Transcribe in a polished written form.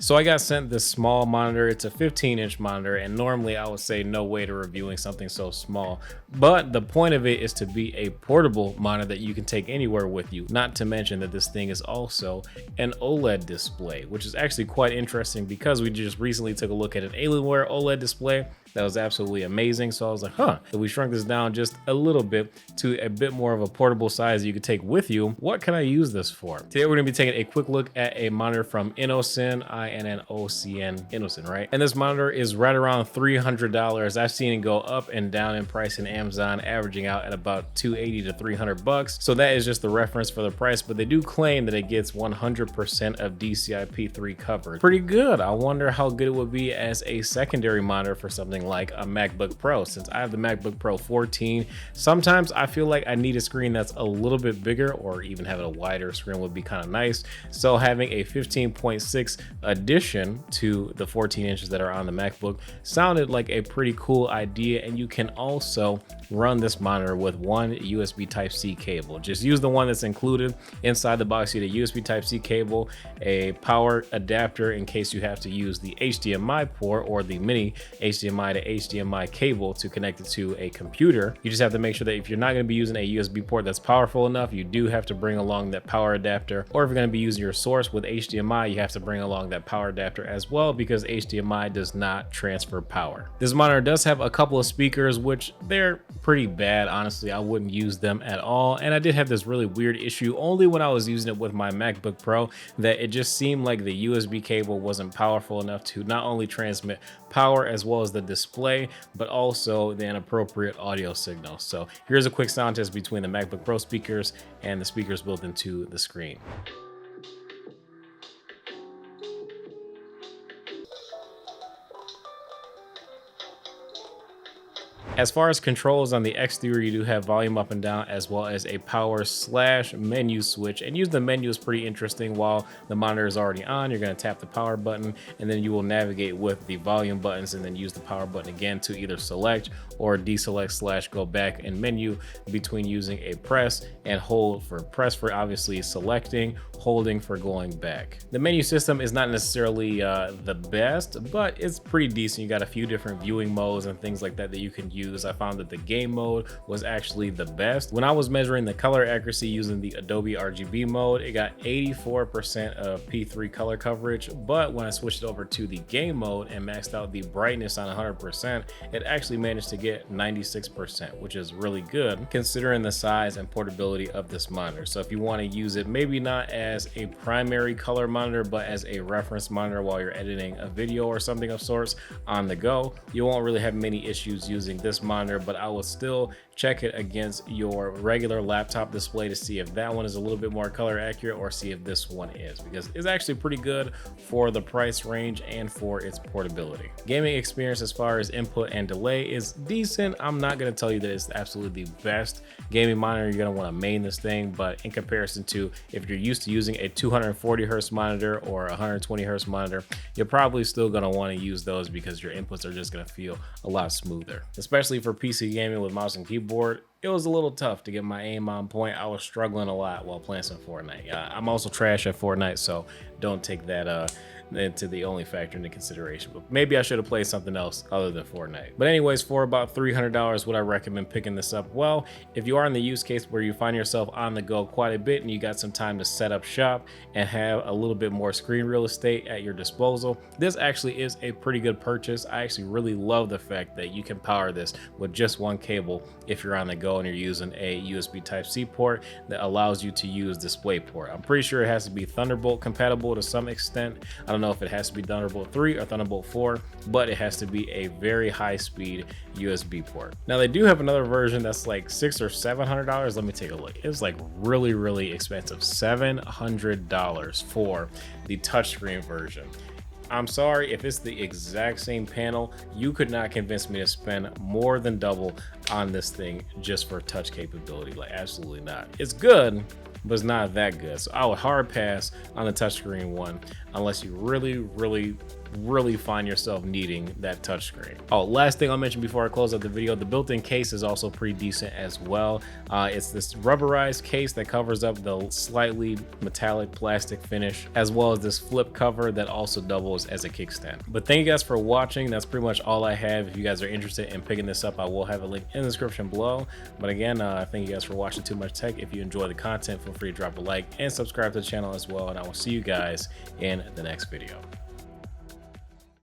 So I got sent this small monitor. It's a 15-inch monitor, and normally I would say no way to reviewing something so small. But the point of it is to be a portable monitor that you can take anywhere with you. Not to mention that this thing is also an OLED display, which is actually quite interesting because we just recently took a look at an Alienware OLED display that was absolutely amazing. So I was like, so we shrunk this down just a little bit to a bit more of a portable size you could take with you. What can I use this for? Today we're gonna be taking a quick look at a monitor from Innocen, Innocen, right? And this monitor is right around $300. I've seen it go up and down in price in Amazon, averaging out at about $280 to $300. So that is just the reference for the price, but they do claim that it gets 100% of DCI-P3 coverage. Pretty good. I wonder how good it would be as a secondary monitor for something like a MacBook Pro. Since I have the MacBook Pro 14, sometimes I feel like I need a screen that's a little bit bigger, or even having a wider screen would be kind of nice. So having a 15.6 addition to the 14 inches that are on the MacBook sounded like a pretty cool idea. And you can also run this monitor with one USB Type-C cable. Just use the one that's included inside the box. You get a USB Type-C cable, a power adapter in case you have to use the HDMI port or the mini HDMI to HDMI cable to connect it to a computer. You just have to make sure that if you're not going to be using a USB port that's powerful enough, you do have to bring along that power adapter. Or if you're going to be using your source with HDMI, you have to bring along that power adapter as well, because HDMI does not transfer power. This monitor does have a couple of speakers, which they're pretty bad. Honestly, I wouldn't use them at all. And I did have this really weird issue only when I was using it with my MacBook Pro, that it just seemed like the USB cable wasn't powerful enough to not only transmit power as well as the display, but also the inappropriate audio signal. So here's a quick sound test between the MacBook Pro speakers and the speakers built into the screen. As far as controls on the exterior, you do have volume up and down, as well as a power/menu switch. And use the menu is pretty interesting. While the monitor is already on, you're going to tap the power button, and then you will navigate with the volume buttons, and then use the power button again to either select or deselect / go back in menu, between using a press and hold for press for obviously selecting, holding for going back. The menu system is not necessarily the best, but it's pretty decent. You got a few different viewing modes and things like that that you can use. I found that the game mode was actually the best. When I was measuring the color accuracy using the Adobe RGB mode, it got 84% of P3 color coverage, but when I switched it over to the game mode and maxed out the brightness on 100%, it actually managed to get 96%, which is really good considering the size and portability of this monitor. So if you want to use it, maybe not as a primary color monitor, but as a reference monitor while you're editing a video or something of sorts on the go, you won't really have many issues using this monitor. But I will still check it against your regular laptop display to see if that one is a little bit more color accurate, or see if this one is, because it's actually pretty good for the price range and for its portability. Gaming experience as far as input and delay is decent. I'm not going to tell you that it's absolutely the best gaming monitor. You're going to want to main this thing, but in comparison to if you're used to using a 240 hertz monitor or a 120 hertz monitor, you're probably still going to want to use those, because your inputs are just going to feel a lot smoother. Especially for PC gaming with mouse and keyboard, it was a little tough to get my aim on point. I was struggling a lot while playing some Fortnite. I'm also trash at Fortnite, so don't take that into the only factor into consideration. But maybe I should have played something else other than Fortnite. But anyways, for about $300, would I recommend picking this up? Well, if you are in the use case where you find yourself on the go quite a bit and you got some time to set up shop and have a little bit more screen real estate at your disposal, this actually is a pretty good purchase. I actually really love the fact that you can power this with just one cable if you're on the go and you're using a USB Type-C port that allows you to use DisplayPort. I'm pretty sure it has to be Thunderbolt compatible to some extent. I don't know if it has to be Thunderbolt 3 or Thunderbolt 4, but it has to be a very high speed USB port. Now they do have another version that's like $600 or $700. Let me take a look. It's like really expensive, $700 for the touchscreen version. I'm sorry, if it's the exact same panel, you could not convince me to spend more than double on this thing just for touch capability. Like, absolutely not. It's good, but it's not that good. So I would hard pass on the touchscreen one unless you really really find yourself needing that touchscreen. Oh, last thing I'll mention before I close out the video, the built-in case is also pretty decent as well. It's this rubberized case that covers up the slightly metallic plastic finish, as well as this flip cover that also doubles as a kickstand. But thank you guys for watching. That's pretty much all I have. If you guys are interested in picking this up, I will have a link in the description below. But again, thank you guys for watching Too Much Tech. If you enjoy the content, feel free to drop a like and subscribe to the channel as well. And I will see you guys in the next video.